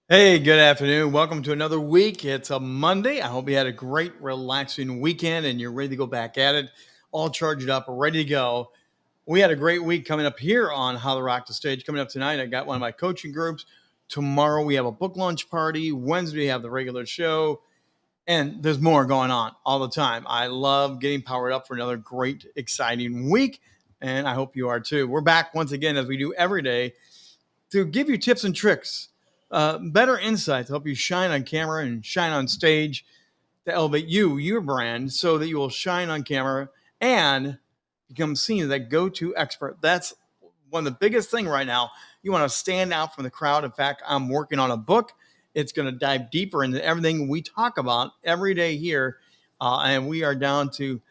Hey, good afternoon. Welcome to another week. It's a Monday. I hope you had a great, relaxing weekend and you're ready to go back at it, all charged up, ready to go. We had a great week coming up here on How to Rock the Stage. Coming up tonight, I got one of my coaching groups. Tomorrow, we have a book launch party. Wednesday, we have the regular show. And there's more going on all the time. I love getting powered up for another great, exciting week. And I hope you are too. We're back once again, as we do every day, to give you tips and tricks, better insights to help you shine on camera and shine on stage to elevate your brand so that you will shine on camera and become seen as that go-to expert. That's one of the biggest thing right now. You want to stand out from the crowd. In fact, I'm working on a book. It's going to dive deeper into everything we talk about every day here. And we are down to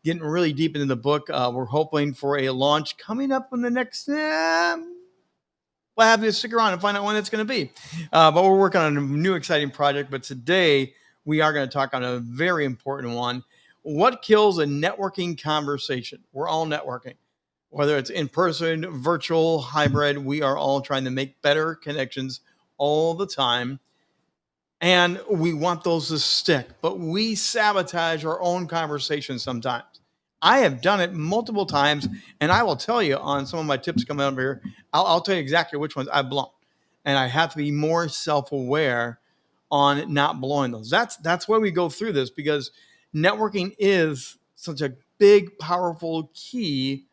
getting really deep into the book. We're hoping for a launch coming up in the next we'll have you stick around and find out when it's going to be. But we're working on a new exciting project. But today we are going to talk on a very important one. What kills a networking conversation? We're all networking, whether it's in person, virtual, hybrid. We are all trying to make better connections all the time. And we want those to stick, but we sabotage our own conversations sometimes. I have done it multiple times, and I will tell you on some of my tips coming up here, I'll tell you exactly which ones I've blown. And I have to be more self-aware on not blowing those. That's why we go through this, because networking is such a big, powerful key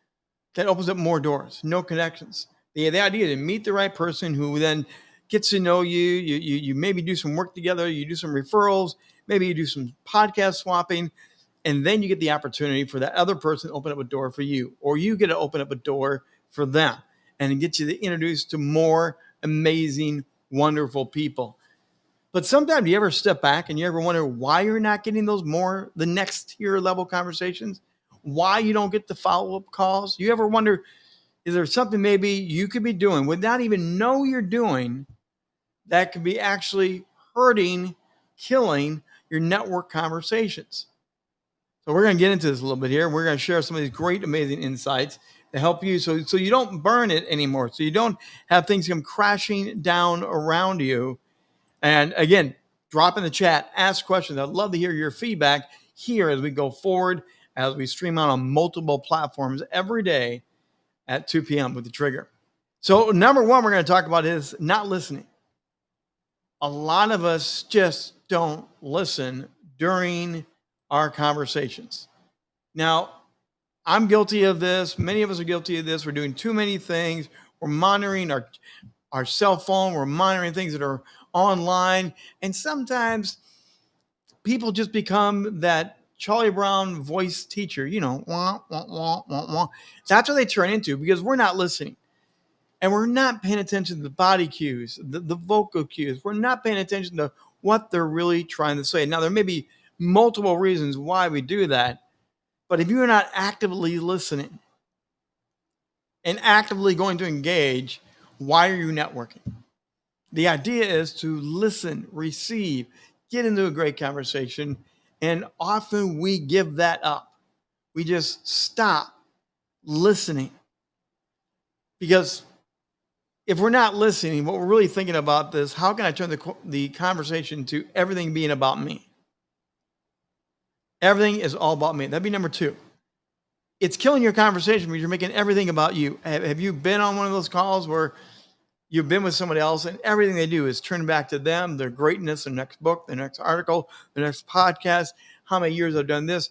that opens up more doors, no connections. The idea to meet the right person who then gets to know you. You maybe do some work together, you do some referrals, maybe you do some podcast swapping, and then you get the opportunity for that other person to open up a door for you, or you get to open up a door for them, and it gets you to introduce to more amazing, wonderful people. But sometimes you ever step back and you ever wonder why you're not getting the next tier level conversations, why you don't get the follow-up calls? You ever wonder, is there something maybe you could be doing without even know you're doing that could be actually hurting, killing your network conversations? So we're going to get into this a little bit here. We're going to share some of these great, amazing insights to help you so you don't burn it anymore, so you don't have things come crashing down around you. And again, drop in the chat, ask questions. I'd love to hear your feedback here as we go forward, as we stream out on multiple platforms every day at 2 p.m. with the trigger. So number one we're going to talk about is not listening. A lot of us just don't listen during our conversations. Now, I'm guilty of this. Many of us are guilty of this. We're doing too many things. We're monitoring our cell phone. We're monitoring things that are online. And sometimes people just become that Charlie Brown voice teacher, wah, wah, wah, wah, wah. That's what they turn into, because we're not listening. And we're not paying attention to the body cues, the vocal cues. We're not paying attention to what they're really trying to say. Now, there may be multiple reasons why we do that, but if you're not actively listening and actively going to engage, why are you networking? The idea is to listen, receive, get into a great conversation, and often we give that up. We just stop listening, because if we're not listening, what we're really thinking about is, how can I turn the conversation to everything being about me? Everything is all about me. That'd be number two. It's killing your conversation because you're making everything about you. Have you been on one of those calls where you've been with somebody else and everything they do is turn back to them, their greatness, their next book, their next article, their next podcast, how many years I've done this?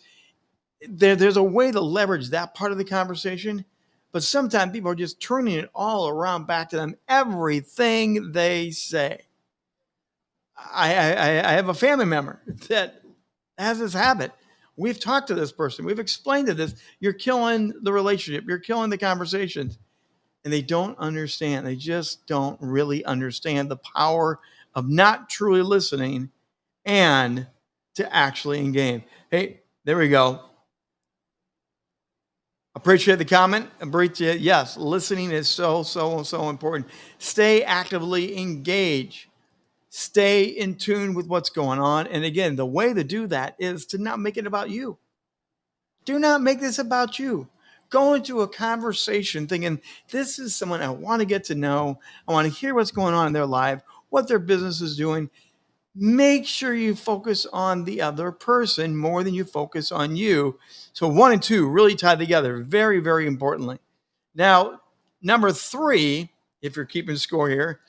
There's a way to leverage that part of the conversation. But sometimes people are just turning it all around back to them, everything they say. I have a family member that has this habit. We've talked to this person. We've explained to this. You're killing the relationship. You're killing the conversations. And they don't understand. They just don't really understand the power of not truly listening and to actually engage. Hey, there we go. Appreciate the comment. Appreciate, yes, listening is so important. Stay actively engaged. Stay in tune with what's going on. And again, the way to do that is to not make it about you. Do not make this about you. Go into a conversation thinking, this is someone I want to get to know. I want to hear what's going on in their life. what their business is doing. Make sure you focus on the other person more than you focus on you. So 1 and 2 really tied together, very, very importantly. Now, number 3, if you're keeping score here,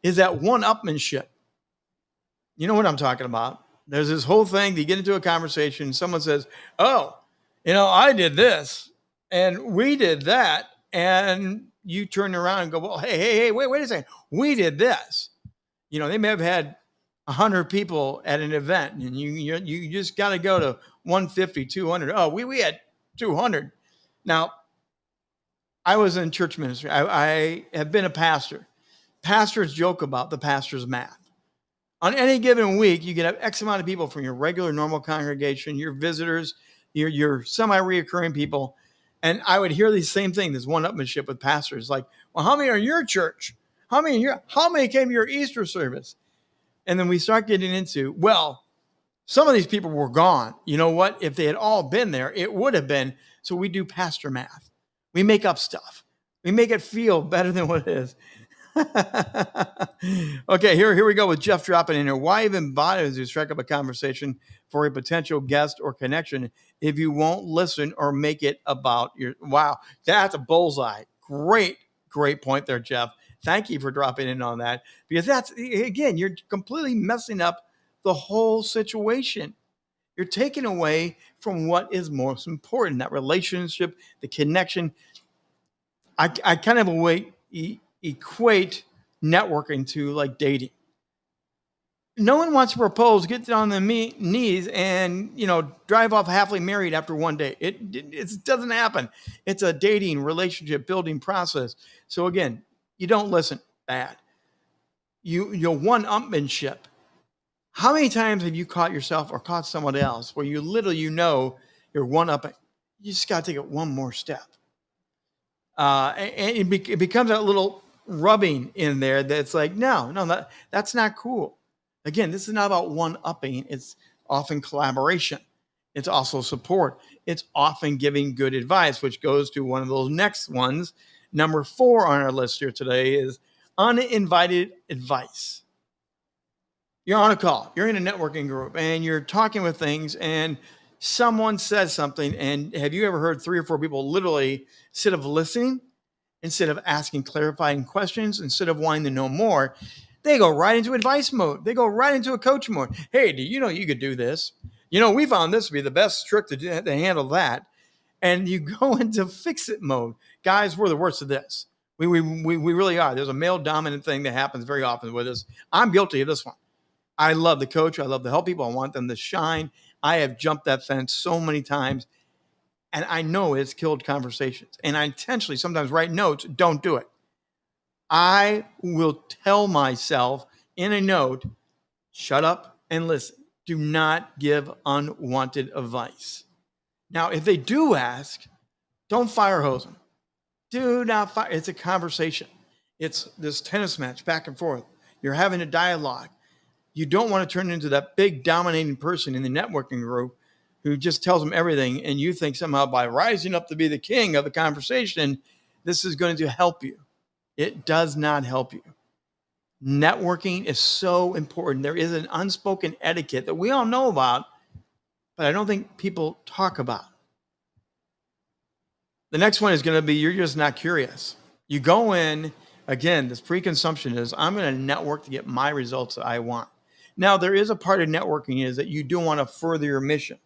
is that one-upmanship. You know what I'm talking about. There's this whole thing, you get into a conversation, someone says, oh, I did this and we did that. And you turn around and go, well, hey, wait a second. We did this. They may have had 100 people at an event and you just got to go to 150, 200. Oh, we had 200. Now, I was in church ministry. I have been a pastor. Pastors joke about the pastor's math. On any given week, you get X amount of people from your regular, normal congregation, your visitors, your semi-reoccurring people. And I would hear the same thing, this one-upmanship with pastors. Like, well, how many are in your church? How many came to your Easter service? And then we start getting into, well, some of these people were gone. You know what? If they had all been there, it would have been. So we do pastor math. We make up stuff. We make it feel better than what it is. Okay, here we go with Jeff dropping in here. Why even bother to strike up a conversation for a potential guest or connection if you won't listen or make it about your... Wow, that's a bullseye. Great point there, Jeff. Thank you for dropping in on that, because that's, again, you're completely messing up the whole situation. You're taking away from what is most important, that relationship, the connection. I kind of equate networking to like dating. No one wants to propose, get on their knees and, drive off happily married after one day. It doesn't happen. It's a dating, relationship building process. So again, you don't listen. Bad. You're one-upmanship. How many times have you caught yourself or caught someone else where you literally, you're one-upping? You just got to take it one more step. And it becomes a little rubbing in there that's like, no, that's not cool. Again, this is not about one-upping. It's often collaboration. It's also support. It's often giving good advice, which goes to one of those next ones. Number 4 on our list here today is uninvited advice. You're on a call. You're in a networking group and you're talking with things and someone says something. And have you ever heard 3 or 4 people literally, instead of listening, instead of asking clarifying questions, instead of wanting to know more, they go right into advice mode. They go right into a coach mode. Hey, do you know you could do this? We found this to be the best trick to handle that. And you go into fix it mode. Guys, we're the worst of this. We really are. There's a male dominant thing that happens very often with us. I'm guilty of this one. I love the coach. I love to help people. I want them to shine. I have jumped that fence so many times. And I know it's killed conversations. And I intentionally sometimes write notes. Don't do it. I will tell myself in a note, shut up and listen. Do not give unwanted advice. Now, if they do ask, don't fire hose them. Do not fire. It's a conversation. It's this tennis match back and forth. You're having a dialogue. You don't want to turn into that big dominating person in the networking group who just tells them everything. And you think somehow by rising up to be the king of the conversation, this is going to help you. It does not help you. Networking is so important. There is an unspoken etiquette that we all know about, but I don't think people talk about. The next one is going to be, you're just not curious. You go in, again, this pre-consumption is, I'm going to network to get my results that I want. Now, there is a part of networking is that you do want to further your mission.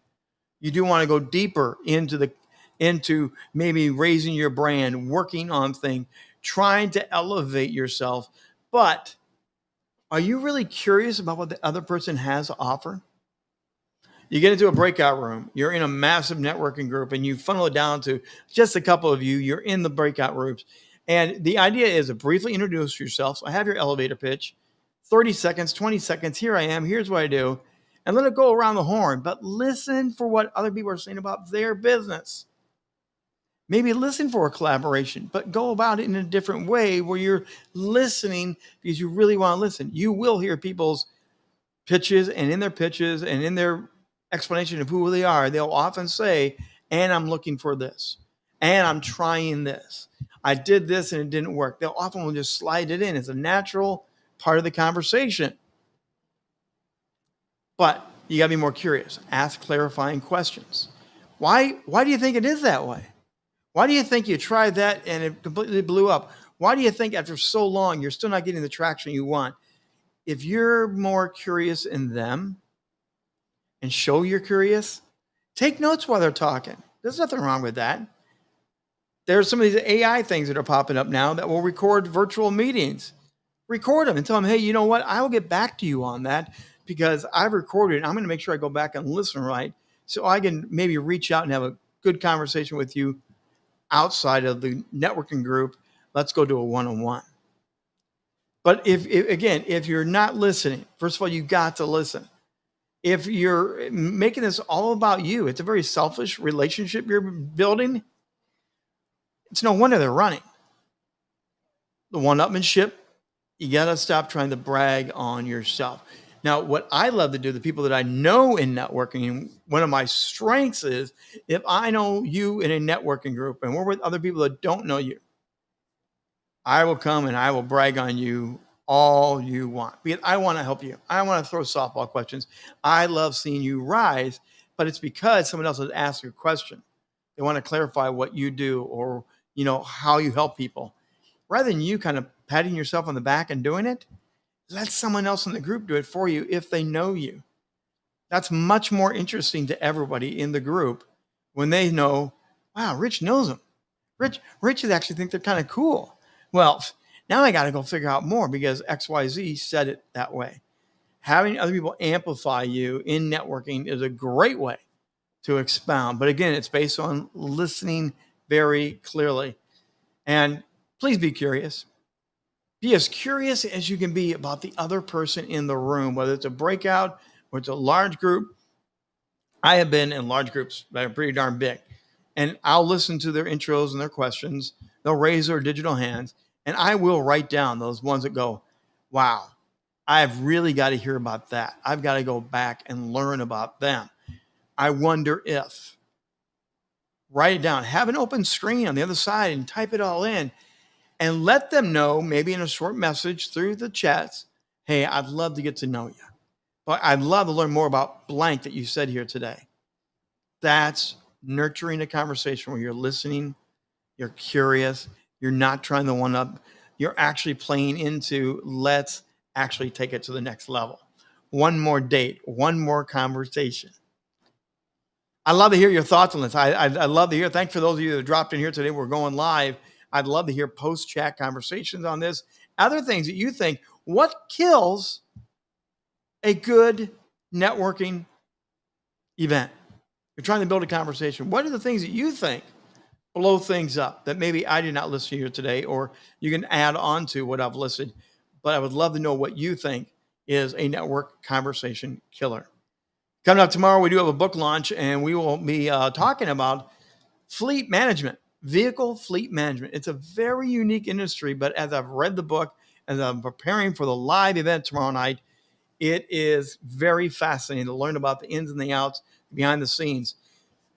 You do want to go deeper into maybe raising your brand, working on things, trying to elevate yourself. But are you really curious about what the other person has to offer? You get into a breakout room, you're in a massive networking group and you funnel it down to just a couple of you, you're in the breakout rooms. And the idea is to briefly introduce yourself. So have your elevator pitch, 30 seconds, 20 seconds. Here I am. Here's what I do. And let it go around the horn, but listen for what other people are saying about their business. Maybe listen for a collaboration, but go about it in a different way where you're listening because you really want to listen. You will hear people's pitches, and in their pitches and in their explanation of who they are, they'll often say, and I'm looking for this, and I'm trying this. I did this and it didn't work. They'll often will just slide it in. It's a natural part of the conversation. But you got to be more curious. Ask clarifying questions. Why do you think it is that way? Why do you think you tried that and it completely blew up? Why do you think after so long you're still not getting the traction you want? If you're more curious in them and show you're curious, take notes while they're talking. There's nothing wrong with that. There's some of these AI things that are popping up now that will record virtual meetings. Record them and tell them, hey, you know what? I will get back to you on that because I've recorded. I'm going to make sure I go back and listen right so I can maybe reach out and have a good conversation with you outside of the networking group. Let's go to a one-on-one. But if you're not listening, first of all, you got to listen. If you're making this all about you, it's a very selfish relationship you're building. It's no wonder they're running. The one-upmanship, you got to stop trying to brag on yourself. Now, what I love to do, the people that I know in networking, one of my strengths is if I know you in a networking group and we're with other people that don't know you, I will come and I will brag on you all you want. Because I want to help you. I want to throw softball questions. I love seeing you rise, but it's because someone else has asked you a question. They want to clarify what you do or, how you help people. Rather than you kind of patting yourself on the back and doing it, let someone else in the group do it for you if they know you. That's much more interesting to everybody in the group when they know, wow, Rich knows them. Rich actually think they're kind of cool. Well, now I got to go figure out more because XYZ said it that way. Having other people amplify you in networking is a great way to expound. But again, it's based on listening very clearly. And please be curious. Be as curious as you can be about the other person in the room, whether it's a breakout or it's a large group. I have been in large groups that are pretty darn big. And I'll listen to their intros and their questions. They'll raise their digital hands. And I will write down those ones that go, wow, I've really got to hear about that. I've got to go back and learn about them. I wonder if. Write it down. Have an open screen on the other side and type it all in. And let them know, maybe in a short message through the chats, hey, I'd love to get to know you. But I'd love to learn more about blank that you said here today. That's nurturing a conversation where you're listening, you're curious, you're not trying to one up, you're actually playing into let's actually take it to the next level. One more date, one more conversation. I'd love to hear your thoughts on this. I'd love to hear. Thanks for those of you that dropped in here today. We're going live. I'd love to hear post-chat conversations on this. Other things that you think, what kills a good networking event? You're trying to build a conversation. What are the things that you think blow things up that maybe I did not listen to here today, or you can add on to what I've listed? But I would love to know what you think is a network conversation killer. Coming up tomorrow, we do have a book launch, and we will be talking about fleet management, vehicle fleet management. It's a very unique industry, but as I've read the book, as I'm preparing for the live event tomorrow night, it is very fascinating to learn about the ins and the outs, behind the scenes.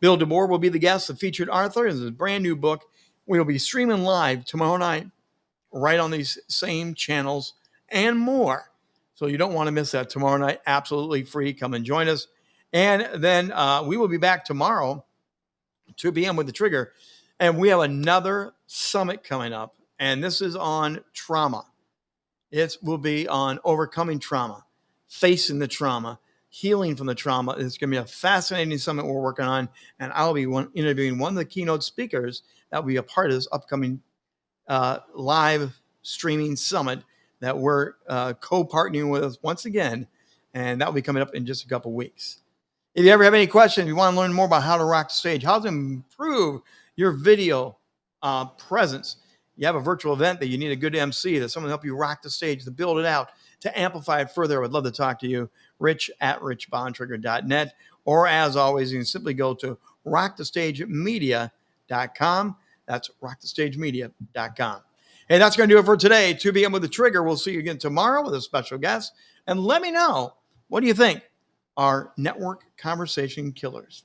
Bill DeBoer will be the guest, the featured author. It's a brand new book. We will be streaming live tomorrow night, right on these same channels and more. So you don't want to miss that tomorrow night. Absolutely free. Come and join us. And then we will be back tomorrow, 2 p.m. with The Trigger. And we have another summit coming up. And this is on trauma. It will be on overcoming trauma, facing the trauma, healing from the trauma. It's going to be a fascinating summit we're working on. And I'll be interviewing one of the keynote speakers that will be a part of this upcoming live streaming summit that we're co-partnering with us once again. And that will be coming up in just a couple weeks. If you ever have any questions, if you want to learn more about how to rock the stage, how to improve your video presence, you have a virtual event that you need a good MC, that someone help you rock the stage, to build it out, to amplify it further, I would love to talk to you, rich@richbontrigger.net. Or as always, you can simply go to rockthestagemedia.com. That's rockthestagemedia.com. Hey, that's going to do it for today. 2 p.m. with The Trigger. We'll see you again tomorrow with a special guest. And let me know, what do you think are network conversation killers?